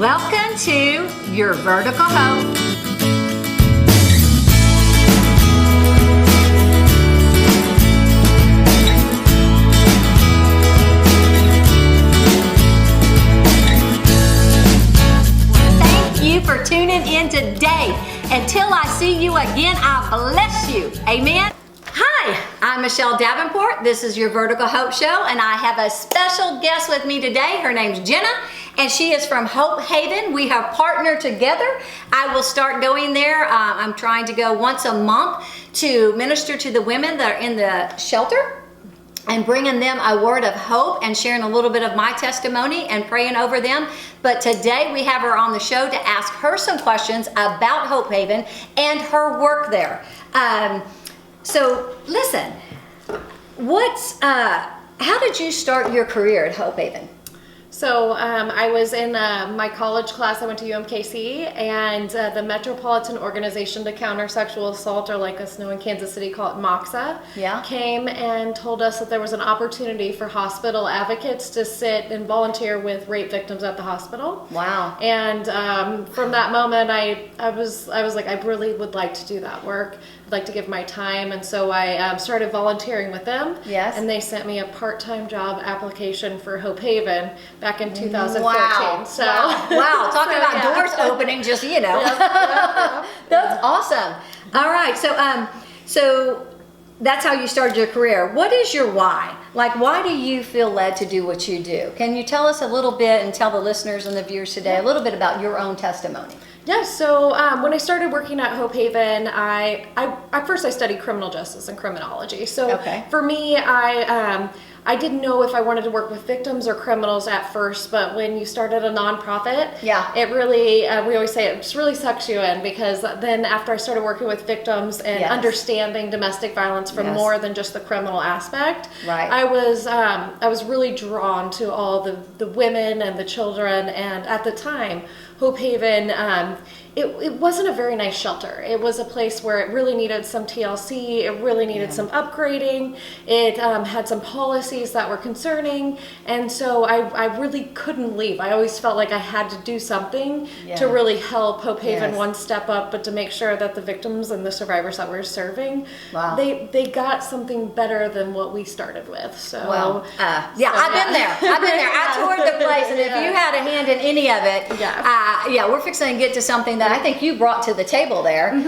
Welcome to Your Vertical Hope. Thank you for tuning in today. Until I see you again, I bless you. Amen. Hi, I'm Michele Davenport. This is Your Vertical Hope Show, and I have a special guest with me today. Her name's Jenna, and she is from Hope Haven. We have partnered together. I will start going there. I'm trying to go once a month to minister to the women that are in the shelter and bringing them a word of hope and sharing a little bit of my testimony and praying over them. But today we have her on the show to ask her some questions about Hope Haven and her work there. So listen, how did you start your career at Hope Haven? So I was in my college class. I went to UMKC, and the Metropolitan Organization to Counter Sexual Assault, or like us know in Kansas City, call it MOXA, came and told us that there was an opportunity for hospital advocates to sit and volunteer with rape victims at the hospital. Wow. And from that moment, I was like, I really would like to do that work. I'd like to give my time. And so I started volunteering with them. Yes. And they sent me a part-time job application for Hope Haven back in 2014. Wow. So wow. Talking about doors opening, just, Yep. That's awesome. All right. So that's how you started your career. What is your why? Like, why do you feel led to do what you do? Can you tell us a little bit and tell the listeners and the viewers today a little bit about your own testimony? Yeah, so when I started working at Hope Haven, I at first I studied criminal justice and criminology. So for me, I didn't know if I wanted to work with victims or criminals at first, but when you start at a nonprofit, it really, we always say it just really sucks you in, because then after I started working with victims and understanding domestic violence from more than just the criminal aspect, I was really drawn to all the women and the children. And at the time, Hope Haven, it wasn't a very nice shelter. It was a place where it really needed some TLC. It really needed some upgrading. It had some policies that were concerning. And so I really couldn't leave. I always felt like I had to do something to really help Hope Haven one step up, but to make sure that the victims and the survivors that we're serving, they got something better than what we started with. So, I've been there. I toured the place, and if you had a hand in any of it, we're fixing to get to something that I think you brought to the table there,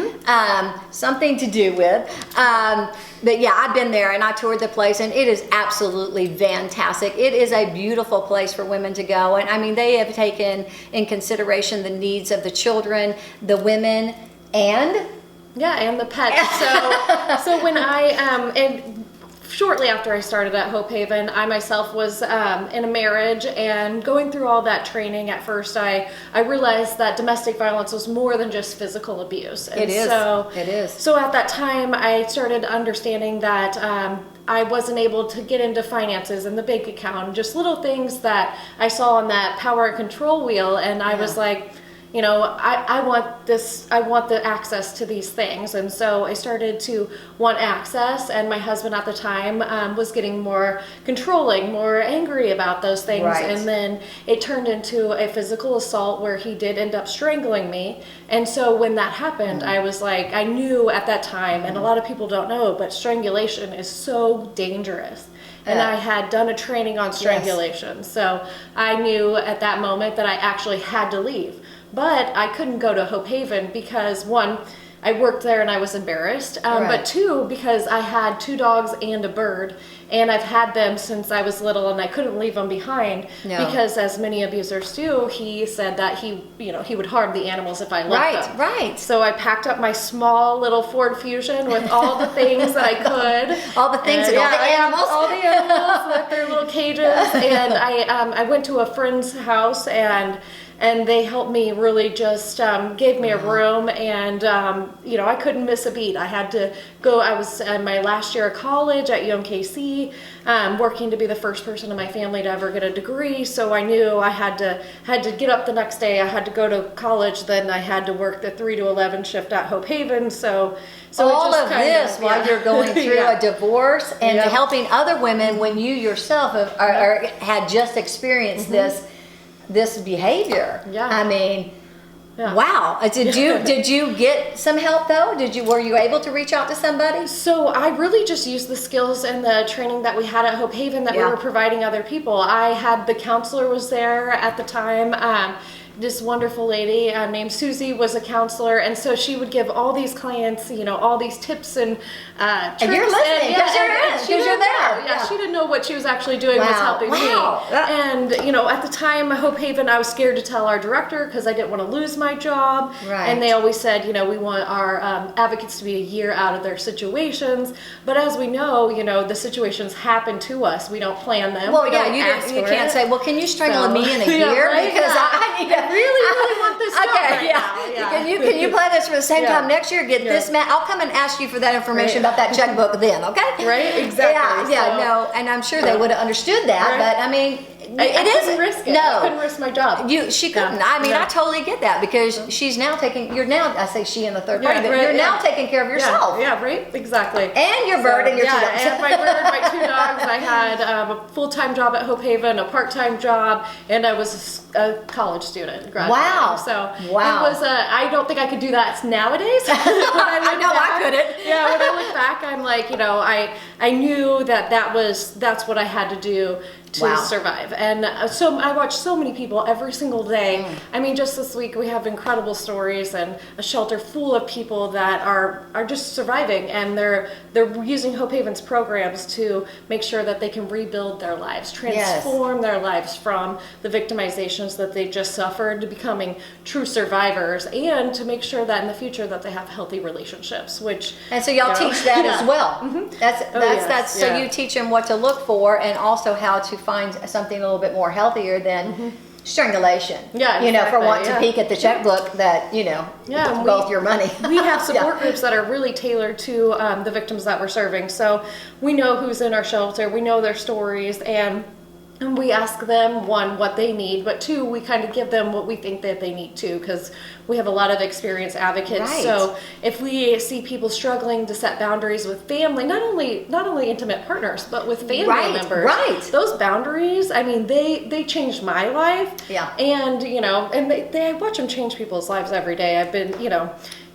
something to do with. But yeah, I've been there and I toured the place, and it is absolutely fantastic. It is a beautiful place for women to go. And I mean, they have taken in consideration the needs of the children, the women, and the pets. So when and shortly after I started at Hope Haven, I myself was in a marriage, and going through all that training, at first I realized that domestic violence was more than just physical abuse. And it is. So at that time, I started understanding that I wasn't able to get into finances and the bank account, just little things that I saw on that power and control wheel, and I was like, I want this, I want the access to these things. And so I started to want access, and my husband at the time was getting more controlling, more angry about those things. And then it turned into a physical assault where he did end up strangling me. And so when that happened, I was like, I knew at that time, and a lot of people don't know, but strangulation is so dangerous. And I had done a training on strangulation. So I knew at that moment that I actually had to leave. But I couldn't go to Hope Haven because, one, I worked there and I was embarrassed. But two, because I had 2 dogs and a bird, and I've had them since I was little, and I couldn't leave them behind because, as many abusers do, he said that he would harm the animals if I left them. Right. So I packed up my small little Ford Fusion with all the things that I could. All the things and all the animals. All the animals with their little cages. And I went to a friend's house, and they helped me, really just gave me a room, and I couldn't miss a beat. I had to go. I was in my last year of college at UMKC, working to be the first person in my family to ever get a degree. So I knew I had to get up the next day. I had to go to college. Then I had to work the 3 to 11 shift at Hope Haven. So all of this while you're going through a divorce and helping other women when you yourself had just experienced this. this behavior. Yeah. I mean, Yeah. wow. Did you get some help though? Were you able to reach out to somebody? So I really just used the skills and the training that we had at Hope Haven that we were providing other people. I had the counselor was there at the time. This wonderful lady named Susie was a counselor, and so she would give all these clients, all these tips and tricks. And you're listening because you're there. Yeah, she didn't know what she was actually doing was helping me. And at the time, Hope Haven, I was scared to tell our director because I didn't want to lose my job. Right. And they always said, we want our advocates to be a year out of their situations. But as we know, the situations happen to us. We don't plan them. Well, you can't say, well, can you strangle me in a year? Right? Because I really want this job right now. Yeah. Can you plan this for the same time next year? Get this man. I'll come and ask you for that information about that checkbook then, okay? Right, exactly. No, and I'm sure they would have understood that, but I mean, I couldn't risk it. No, I couldn't risk my job. She couldn't. I mean, I totally get that because she's now I say she in the third party, but you're now taking care of yourself. Yeah, right, exactly. And your bird and your two dogs. And my bird, my two dogs. I had a full-time job at Hope Haven, a part-time job, and I was a college student. Wow. So it was. I don't think I could do that nowadays. I couldn't. Yeah, when I look back, I'm like, I knew that's what I had to do to survive. And so I watch so many people every single day. I mean, just this week we have incredible stories and a shelter full of people that are just surviving, and they're using Hope Haven's programs to make sure that they can rebuild their lives, transform their lives from the victimizations that they just suffered to becoming true survivors, and to make sure that in the future that they have healthy relationships, and so y'all teach that as well. Mm-hmm. That's so you teach them what to look for and also how to find something a little bit more healthier than strangulation. Yeah, exactly, for wanting to peek at the checkbook that both your money. We have support groups that are really tailored to the victims that we're serving. So we know who's in our shelter, we know their stories, and we ask them, one, what they need, but two, we kind of give them what we think that they need too, because we have a lot of experienced advocates. Right. So if we see people struggling to set boundaries with family, not only intimate partners, but with family members, those boundaries, I mean, they changed my life. Yeah. And, and I watch them change people's lives every day. I've been,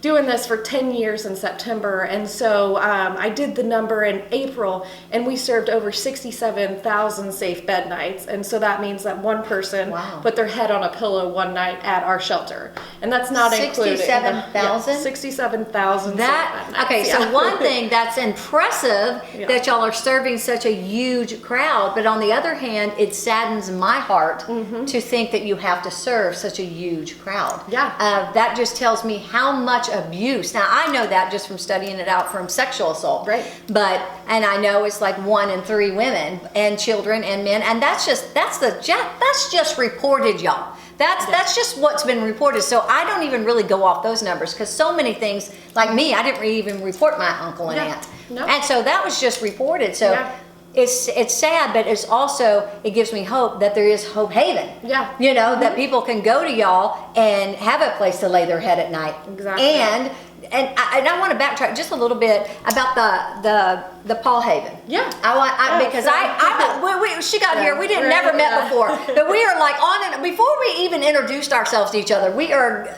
doing this for 10 years in September, and so I did the number in April, and we served over 67,000 safe bed nights, and so that means that one person put their head on a pillow one night at our shelter, and that's not including 67,000? 67,000 safe bed nights. Okay, so one thing that's impressive that y'all are serving such a huge crowd, but on the other hand, it saddens my heart to think that you have to serve such a huge crowd. Yeah. That just tells me how much abuse. Now I know that just from studying it out from sexual assault. Right. And I know it's like 1 in 3 women and children and men, and that's just reported, y'all. That's just what's been reported. So I don't even really go off those numbers because so many things, like me, I didn't even report my uncle and aunt. No. And so that was just reported. So it's sad, but it gives me hope that there is Hope Haven. Yeah. That people can go to y'all and have a place to lay their head at night. Exactly. And I want to backtrack just a little bit about the Paul Haven. Yeah. Because she got here, we never met before, but we are like on and before we even introduced ourselves to each other. We are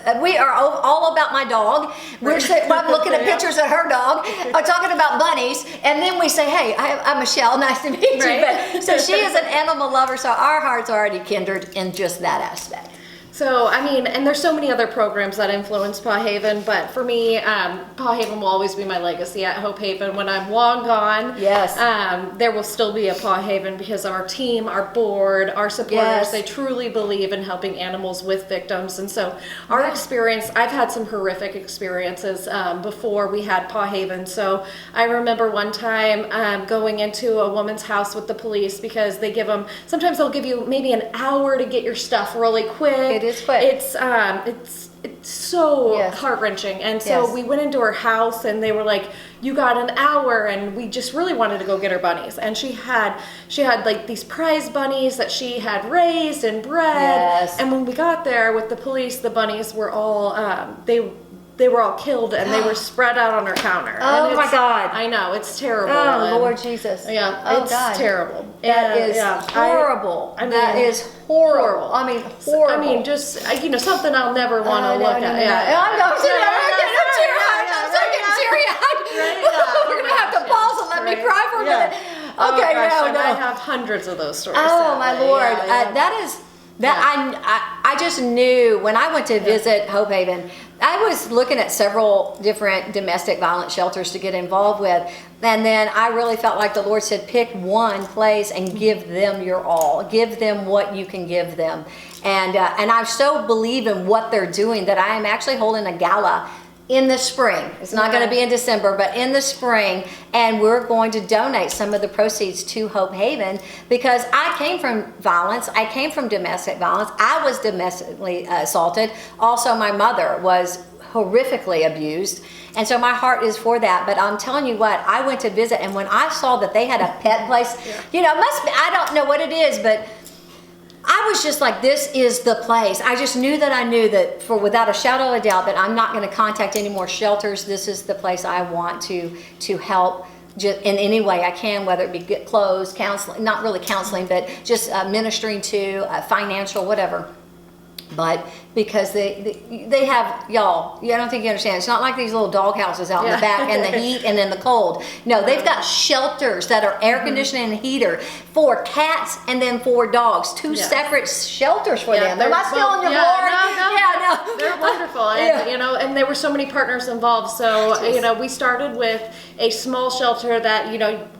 all about my dog. I'm looking at pictures of her dog, talking about bunnies, and then we say, "Hey, I'm Michele. Nice to meet you." But, so she is an animal lover, so our hearts are already kindred in just that aspect. So, I mean, and there's so many other programs that influence Paw Haven, but for me, Paw Haven will always be my legacy at Hope Haven. When I'm long gone, there will still be a Paw Haven because our team, our board, our supporters, they truly believe in helping animals with victims. And so our experience, I've had some horrific experiences before we had Paw Haven. So I remember one time going into a woman's house with the police because sometimes they'll give you maybe an hour to get your stuff really quick. It is quick. It's so heart-wrenching. And so we went into her house and they were like, "You got an hour," and we just really wanted to go get her bunnies. And she had like these prize bunnies that she had raised and bred. Yes. And when we got there with the police, the bunnies were all they were all killed and they were spread out on our counter. Oh and my God. I know, it's terrible. Oh, and, Lord Jesus. Yeah, Oh, it's God. terrible. That is horrible. I mean, that is horrible. I mean, horrible. I mean, just, something I'll never want to look at. Yeah. I'm getting teary-eyed. We're going to have to pause and let me cry for a minute. Okay, gosh, I have hundreds of those stories. Oh, my Lord. Yeah. I just knew when I went to visit Hope Haven, I was looking at several different domestic violence shelters to get involved with. And then I really felt like the Lord said, pick one place and give them your all. Give them what you can give them. And I so believe in what they're doing that I am actually holding a gala in the spring. It's not going to be in December, but in the spring, and we're going to donate some of the proceeds to Hope Haven because I came from violence. I came from domestic violence. I was domestically assaulted. Also, my mother was horrifically abused. And so my heart is for that. But I'm telling you what, I went to visit, and when I saw that they had a pet place, must be, I don't know what it is, but I was just like, this is the place. I just knew that I knew that without a shadow of a doubt that I'm not going to contact any more shelters. This is the place I want to help just in any way I can, whether it be get clothes, counseling, not really counseling, but just ministering to financial, whatever. But because they have, y'all, I don't think you understand. It's not like these little dog houses out in the back and the heat and then the cold. No, they've got shelters that are air conditioning and heater for cats and then for dogs. Two separate shelters for them. They're not stealing your glory. No. They're wonderful. And, and there were so many partners involved. So, we started with a small shelter that,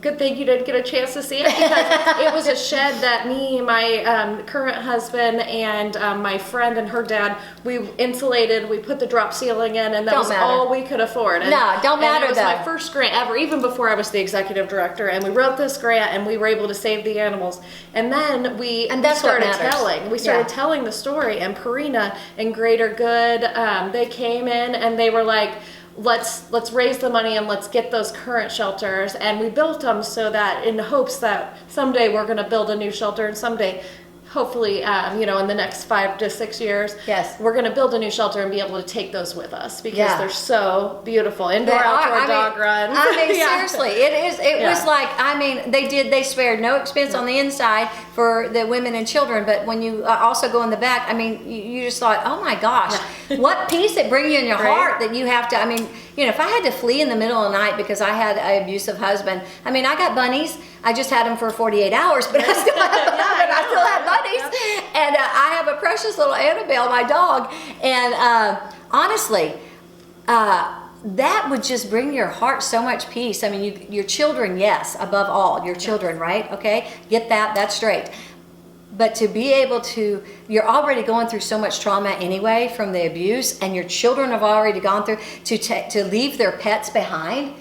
good thing you didn't get a chance to see it because it was a shed that me, my current husband, and my friend and her dad, we insulated, we put the drop ceiling in, and that was all we could afford. And, don't matter. It was my first grant ever, even before I was the executive director, and we wrote this grant and we were able to save the animals. And then we started telling. We started telling the story, and Purina and Greater Good, they came in and they were like, let's raise the money and let's get those current shelters. And we built them so that in hopes that someday we're going to build a new shelter, and someday hopefully, in the next 5 to 6 years, we're going to build a new shelter and be able to take those with us because they're so beautiful. Indoor, outdoor dog runs. Seriously, it was like, they spared no expense on the inside for the women and children, but when you also go in the back, you just thought, oh my gosh, what peace it brings you in your heart that you have to, if I had to flee in the middle of the night because I had an abusive husband, I got bunnies. I just had them for 48 hours, but I still had bunnies. And I have a precious little Annabelle, my dog. And honestly, that would just bring your heart so much peace. Your children, yes, above all, your children, right? Okay, get that's straight. But to be able to, you're already going through so much trauma anyway from the abuse, and your children have already gone through, to leave their pets behind.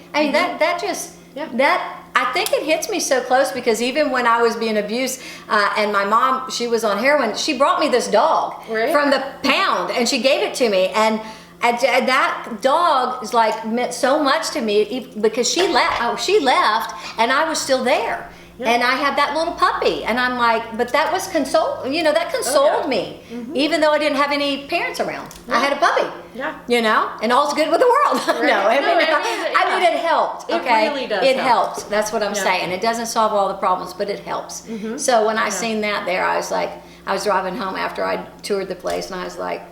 I think it hits me so close because even when I was being abused and my mom, she was on heroin, she brought me this dog from the pound and she gave it to me. And that dog is meant so much to me because she left and I was still there. Yeah. And I had that little puppy, and I'm like, but that was consoled me, even though I didn't have any parents around. I had a puppy, and all's good with the world. It helped. Okay? It really does. It helps. That's what I'm saying. It doesn't solve all the problems, but it helps. Mm-hmm. So when I seen that there, I was like, I was driving home after I toured the place, and I was like,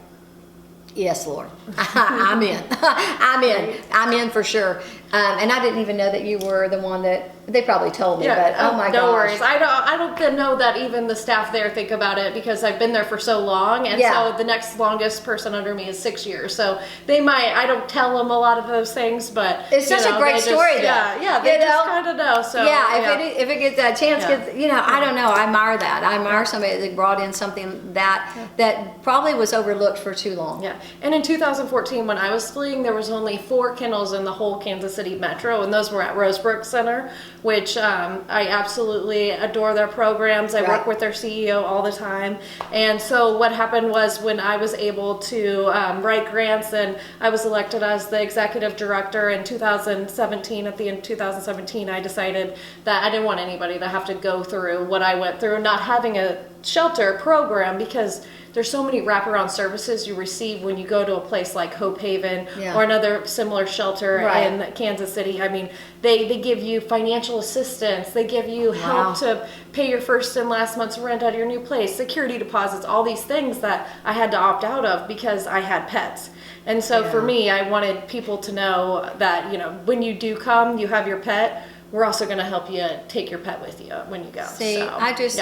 yes, Lord, I'm in. I'm in for sure. And I didn't even know that you were the one that they probably told me. But oh my gosh, no worries. I don't know that even the staff there think about it because I've been there for so long, and so the next longest person under me is 6 years. So they might. I don't tell them a lot of those things, but it's such a great story. They just kind of know. So if it gets a chance, I don't know. I admire that. I admire somebody that brought in something that probably was overlooked for too long. Yeah. And in 2014, when I was fleeing, there was only 4 kennels in the whole Kansas City metro, and those were at Rosebrook Center, which I absolutely adore their programs. I work with their CEO all the time. And so what happened was when I was able to write grants and I was elected as the executive director in 2017, at the end of 2017, I decided that I didn't want anybody to have to go through what I went through, not having a shelter program, because there's so many wraparound services you receive when you go to a place like Hope Haven Yeah. or another similar shelter Right. in Kansas City. I mean, they give you financial assistance, they give you help to pay your first and last month's rent out of your new place, security deposits, all these things that I had to opt out of because I had pets. And so for me, I wanted people to know that, you know, when you do come, you have your pet, we're also going to help you take your pet with you when you go. See, so, it's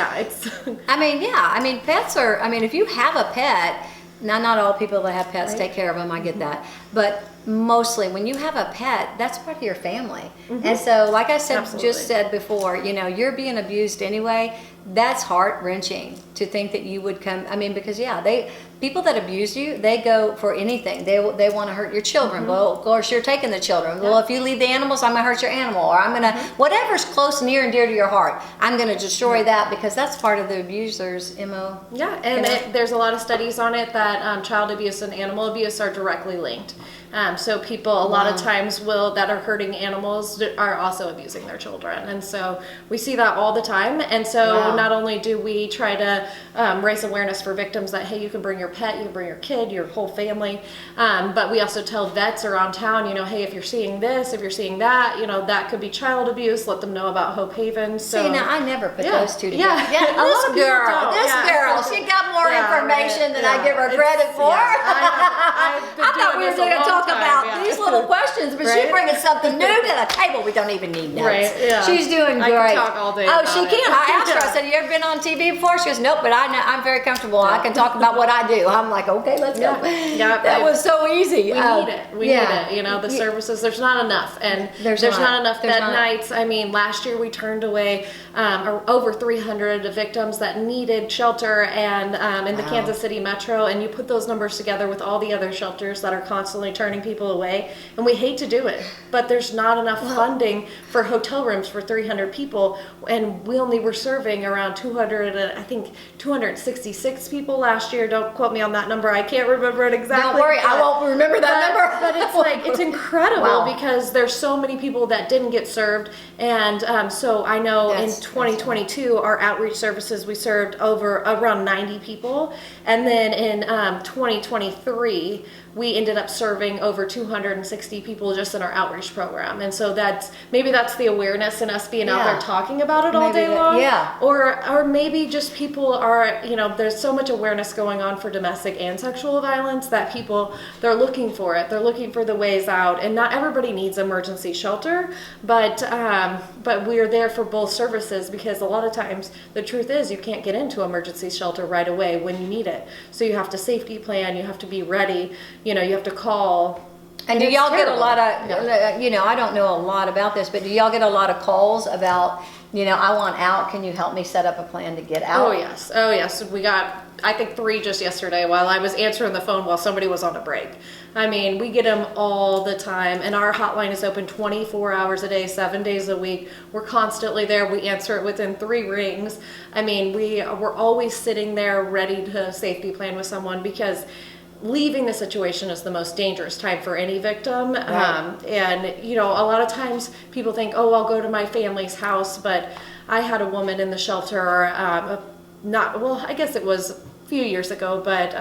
I mean, pets are, I mean, if you have a pet, now not all people that have pets take care of them, I get that. But mostly when you have a pet, that's part of your family. And so, like I said, just said before, you know, you're being abused anyway. That's heart-wrenching to think that you would come, I mean, because people that abuse you, they go for anything. They want to hurt your children. Well, of course, you're taking the children. Well, if you leave the animals, I'm going to hurt your animal, or I'm going to, whatever's close, near, and dear to your heart, I'm going to destroy that, because that's part of the abuser's MO. Yeah, and there's a lot of studies on it that child abuse and animal abuse are directly linked. So people a lot of times that are hurting animals are also abusing their children. And so we see that all the time. And so not only do we try to raise awareness for victims that, hey, you can bring your pet, you can bring your kid, your whole family, but we also tell vets around town, you know, hey, if you're seeing this, if you're seeing that, you know, that could be child abuse, let them know about Hope Haven. So, see, now I never put those two together. Yeah, This girl, she got more information than I give her credit for. I thought we were going to talk about these little questions, but she's bringing something new to the table. We don't even need notes. Right, yeah. She's doing great. I can talk all day. Oh, she can. I asked her, I said, you ever been on TV before? She goes, nope, but I'm very comfortable. I can talk about what I do. I'm like, okay, let's go. Yeah, that was so easy. We need it. We need it. You know, the services, there's not enough. And there's not enough bed nights. I mean, last year we turned away over 300 victims that needed shelter and in the Kansas City metro. And you put those numbers together with all the other shelters that are constantly turning people away. And we hate to do it, but there's not enough funding for hotel rooms for 300 people. And we only were serving around 266 people last year. Don't quote me on that number. I can't remember it exactly. Don't worry, I won't remember that number. But it's like, it's incredible because there's so many people that didn't get served. And so I know in 2022, our outreach services, we served around 90 people. And then in 2023, we ended up serving over 260 people just in our outreach program. And so maybe that's the awareness in us being out there talking about it all day long. Yeah. Or maybe just people are, you know, there's so much awareness going on for domestic and sexual violence that they're looking for it. They're looking for the ways out. And not everybody needs emergency shelter, but we're there for both services, because a lot of times the truth is you can't get into emergency shelter right away when you need it. So you have to safety plan, you have to be ready, you know, you have to call. And do y'all get a lot of, you know, I don't know a lot about this, but do y'all get a lot of calls about, you know, I want out, can you help me set up a plan to get out? Oh yes. We got, I think 3 just yesterday while I was answering the phone while somebody was on a break. I mean, we get them all the time, and our hotline is open 24 hours a day, 7 days a week. We're constantly there. We answer it within 3 rings. I mean, we're always sitting there ready to safety plan with someone, because leaving the situation is the most dangerous time for any victim. Right. And, you know, a lot of times people think, oh, I'll go to my family's house. But I had a woman in the shelter, I guess it was a few years ago, but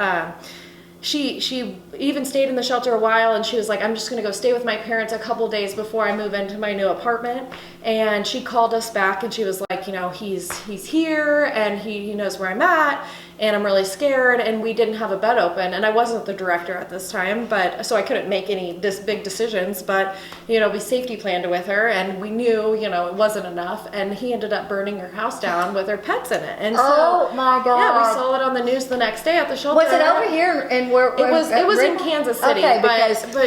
she even stayed in the shelter a while, and she was like, I'm just going to go stay with my parents a couple days before I move into my new apartment. And she called us back, and she was like, you know, he's here, and he knows where I'm at, and I'm really scared. And we didn't have a bed open, and I wasn't the director at this time, so I couldn't make any big decisions. But, you know, we safety planned with her, and we knew, you know, it wasn't enough. And he ended up burning her house down with her pets in it. And oh my God! Yeah, we saw it on the news the next day at the shelter. Was it over here? And it was in Kansas City. Okay, but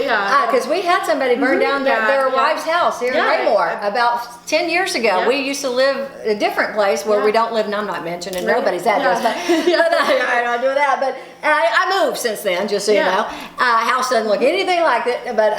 yeah, because we had somebody burn down their wife's house here in Raymore about 10 years ago. Yeah. We used to live a different place where we don't live, and I'm not mentioning nobody's address, but I don't do that. And I moved since then, just so you know. House doesn't look anything like it, but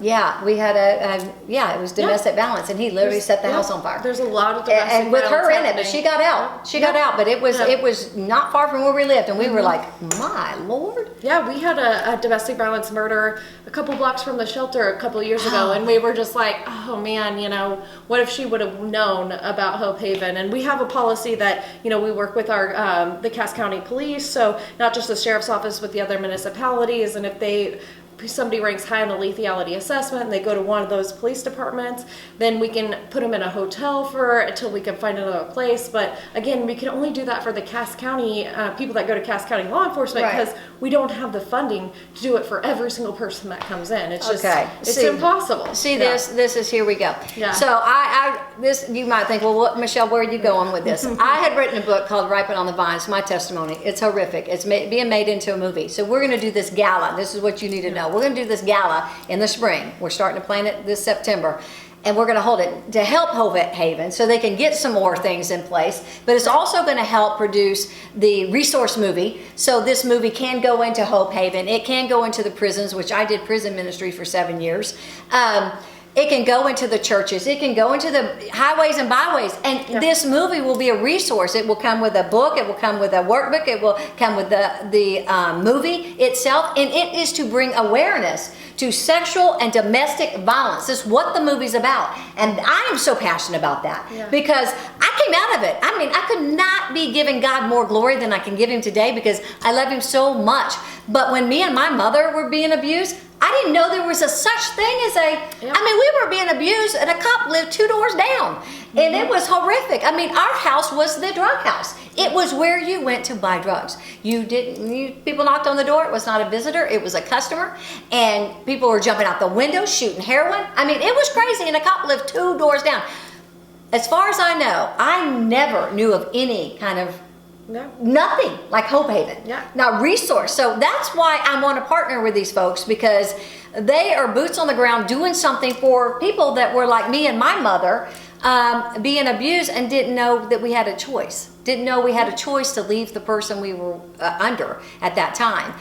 yeah, we had it was domestic violence, and he literally set the house on fire. There's a lot of domestic and with violence her in it, happening. but she got out. She got out, but it was not far from where we lived, and we were like, my Lord. Yeah, we had a domestic violence murder a couple blocks from the shelter a couple years ago, and we were just like, oh man, you know, what if she would have known about Hope Haven? And we have a policy that, you know, we work with our the Cass County Police, so not just the sheriff's office, but the other municipalities, and if somebody ranks high on the lethality assessment and they go to one of those police departments, then we can put them in a hotel until we can find another place. But again, we can only do that for the Cass County people that go to Cass County law enforcement, because we don't have the funding to do it for every single person that comes in. It's just it's impossible. See, this is, here we go. Yeah. So this, you might think, well, what, Michelle, where are you going with this? I had written a book called Ripen on the Vines, my testimony. It's horrific. It's being made into a movie. So we're going to do this gala. This is what you need to know. We're going to do this gala in the spring. We're starting to plan it this September. And we're going to hold it to help Hope Haven so they can get some more things in place. But it's also going to help produce the resource movie. So this movie can go into Hope Haven. It can go into the prisons, which I did prison ministry for 7 years. It can go into the churches. It can go into the highways and byways. And this movie will be a resource. It will come with a book. It will come with a workbook. It will come with the movie itself. And it is to bring awareness to sexual and domestic violence. This is what the movie's about. And I am so passionate about that because I came out of it. I mean, I could not be giving God more glory than I can give him today because I love him so much. But when me and my mother were being abused, I didn't know there was a such thing as I mean, we were being abused and a cop lived 2 doors down. And it was horrific. I mean, our house was the drug house. It was where you went to buy drugs. People knocked on the door. It was not a visitor. It was a customer. And people were jumping out the window, shooting heroin. I mean, it was crazy. And a cop lived 2 doors down. As far as I know, I never knew of any kind of nothing like Hope Haven. Now, resource. So that's why I want to partner with these folks, because they are boots on the ground doing something for people that were like me and my mother, being abused and didn't know that we had a choice. Didn't know we had a choice to leave the person we were under at that time.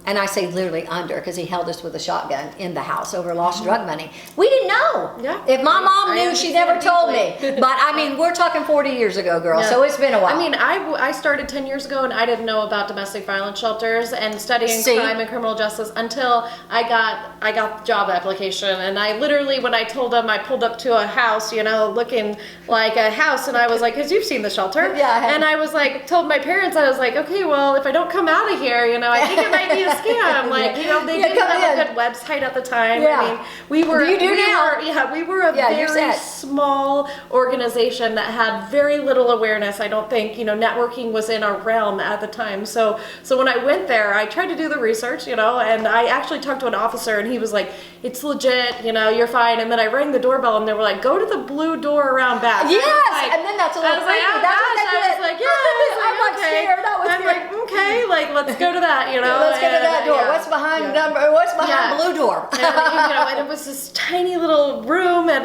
And I say literally under, because he held us with a shotgun in the house over lost drug money. We didn't know. If my mom knew, she never told me. But I mean, we're talking 40 years ago, girl. So it's been a while. I mean, I started 10 years ago, and I didn't know about domestic violence shelters and studying crime and criminal justice until I got the job application. And I literally, when I told them, I pulled up to a house, you know, looking like a house, and I was like, because you've seen the shelter. And I was like, told my parents, I was like, okay, well, if I don't come out of here, you know, I think it might be a scam. Like, you know, they didn't have a good website at the time. I mean, we were a very small organization that had very little awareness. I don't think, you know, networking was in our realm at the time. So when I went there, I tried to do the research, you know, and I actually talked to an officer, and he was like, it's legit, you know, you're fine. And then I rang the doorbell, and they were like, go to the blue door around back. And then that's a little creepy. I was like, I'm like scared. I'm like, okay, like, let's go to that, you know. Let's go to that door. What's behind blue door? And, you know, and it was this tiny little room, and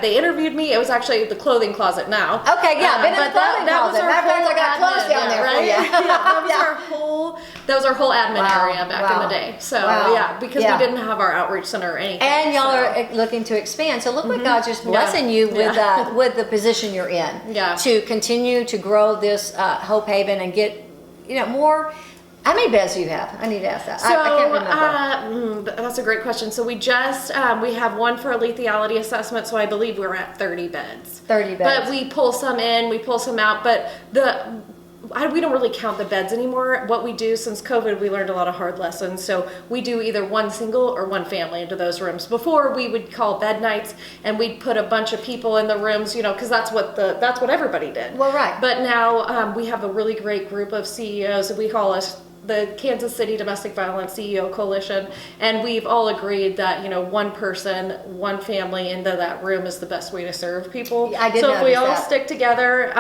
they interviewed me. It was actually the clothing closet now. Okay, yeah, been in the clothing closet. I got clothes down there for you. That was our whole admin area back in the day. So because we didn't have our outreach center or anything. And y'all are looking to expand. So look what God's just blessing you with the position you're in. To continue to grow this Hope Haven and get, you know, more. How many beds do you have? I need to ask that. So, I can't remember. That's a great question. So we just, we have one for a lethality assessment, so I believe we're at 30 beds. 30 beds. But we pull some in, we pull some out, but we don't really count the beds anymore. What we do, since COVID, we learned a lot of hard lessons. So we do either one single or one family into those rooms. Before, we would call bed nights, and we'd put a bunch of people in the rooms, you know, because that's what everybody did. Well, right. But now we have a really great group of CEOs. We call us the Kansas City Domestic Violence CEO Coalition, and we've all agreed that, you know, one person, one family into that room is the best way to serve people. I did So if we notice all that. stick together,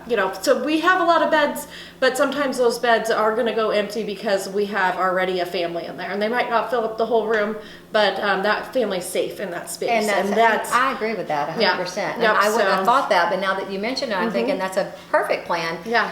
you know, so we have a lot of beds, but sometimes those beds are going to go empty because we have already a family in there, and they might not fill up the whole room, but that family's safe in that space. And that's I agree with that 100%. Yeah. And Yep, I wouldn't have so- thought that, but now that you mention it, I'm thinking that's a perfect plan. Yeah.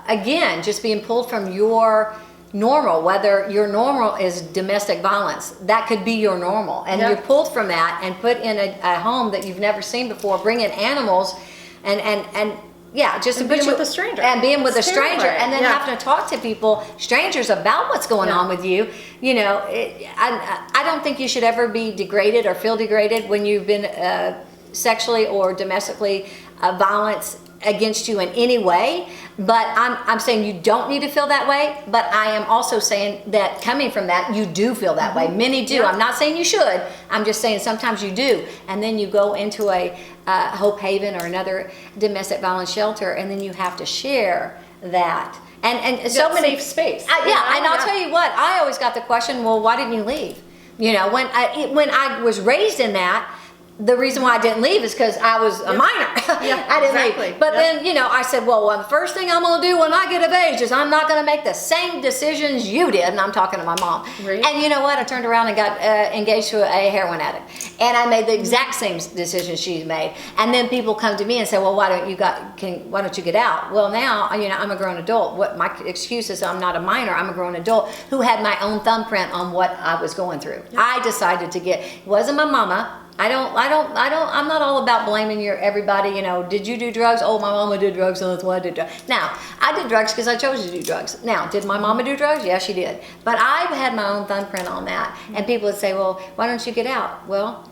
Again, just being pulled from your normal, whether your normal is domestic violence, that could be your normal. And Yep. you're pulled from that and put in a home that you've never seen before, bring in animals and yeah, just And to put being you with a stranger. and being with a It's stranger, terrifying. and then Yeah. having to talk to people, strangers, about what's going Yeah. on with you. You know, I don't think you should ever be degraded or feel degraded when you've been sexually or domestically violence against you in any way. But I'm saying you don't need to feel that way. But I am also saying that coming from that, you do feel that way. Many do. Yeah. I'm not saying you should. I'm just saying sometimes you do. And then you go into a Hope Haven or another domestic violence shelter, and then you have to share that. And so That many safe space. yeah, you know? and I'll Yeah. tell you what. I always got the question, well, why didn't you leave? You know, when I was raised in that, the reason why I didn't leave is because I was a minor. Yeah, I didn't exactly. leave. But Yep. then, you know, I said, well, the first thing I'm going to do when I get of age is I'm not going to make the same decisions you did. And I'm talking to my mom. Right. And you know what? I turned around and got engaged to a heroin addict. And I made the exact same decision she made. And then people come to me and say, well, why don't you get out? Well, now, you know, I'm a grown adult. What my excuse is, I'm not a minor. I'm a grown adult who had my own thumbprint on what I was going through. I decided to it wasn't my mama. I'm not all about blaming everybody, you know, did you do drugs? Oh, my mama did drugs, so that's why I did drugs. Now, I did drugs because I chose to do drugs. Now, did my mama do drugs? Yeah, she did. But I had my own thumbprint on that. And people would say, well, why don't you get out? Well,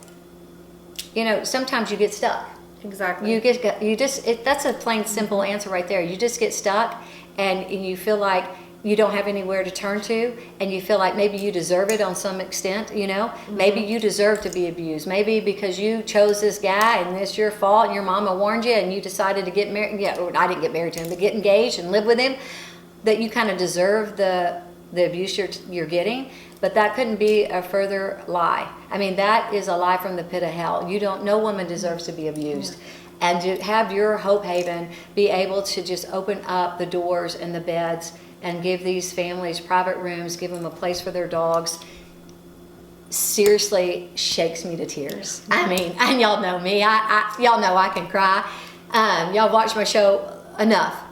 you know, sometimes you get stuck. Exactly. That's a plain, simple answer right there. You just get stuck and you feel like you don't have anywhere to turn to, and you feel like maybe you deserve it on some extent, you know? Maybe you deserve to be abused. Maybe because you chose this guy and it's your fault and your mama warned you and you decided to get married. Yeah, or I didn't get married to him, but get engaged and live with him, that you kind of deserve the abuse you're getting. But that couldn't be a further lie. I mean, that is a lie from the pit of hell. No woman deserves to be abused. And to have your Hope Haven be able to just open up the doors and the beds and give these families private rooms, give them a place for their dogs, seriously shakes me to tears. I mean, and y'all know me. Y'all know I can cry. Y'all watch my show enough.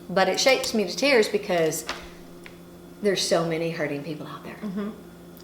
But it shakes me to tears because there's so many hurting people out there.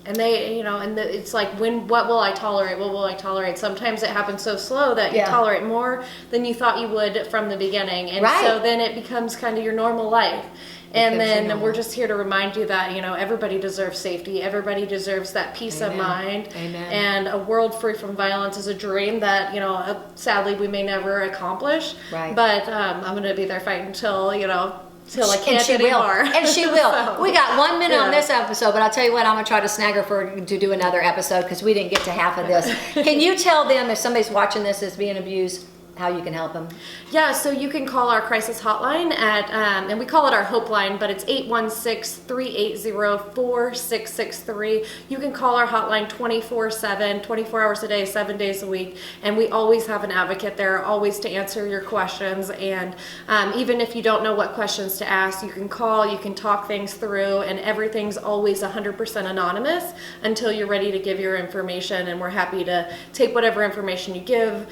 And they, you know, it's like, what will I tolerate? What will I tolerate? Sometimes it happens so slow that you tolerate more than you thought you would from the beginning. And so then it becomes kind of your normal life. And then we're just here to remind you that, you know, everybody deserves safety. Everybody deserves that peace of mind. Amen. And a world free from violence is a dream that, you know, sadly we may never accomplish. Right. But I'm going to be there fighting until, you know, till I And can't she will. anymore. And she will. So, we got 1 minute on yeah. this episode, but I'll tell you what, I'm going to try to snag her to do another episode because we didn't get to half of this. Can you tell them if somebody's watching this is being abused, how you can help them? Yeah, so you can call our crisis hotline at, and we call it our Hope Line, but it's 816-380-4663. You can call our hotline 24/7, 24 hours a day, 7 days a week, and we always have an advocate there, always to answer your questions. And even if you don't know what questions to ask, you can call, you can talk things through, and everything's always 100% anonymous until you're ready to give your information. And we're happy to take whatever information you give,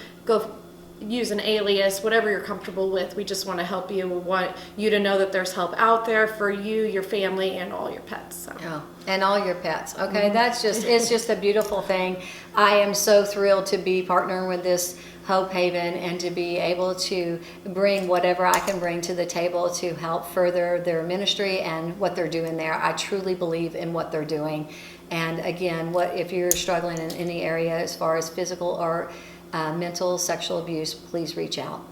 use an alias, whatever you're comfortable with. We just want to help you. We want you to know that there's help out there for you, your family, and all your pets. So. Oh, and all your pets. Okay, it's just a beautiful thing. I am so thrilled to be partnering with this Hope Haven and to be able to bring whatever I can bring to the table to help further their ministry and what they're doing there. I truly believe in what they're doing. And again, if you're struggling in any area as far as physical or mental, sexual abuse, please reach out.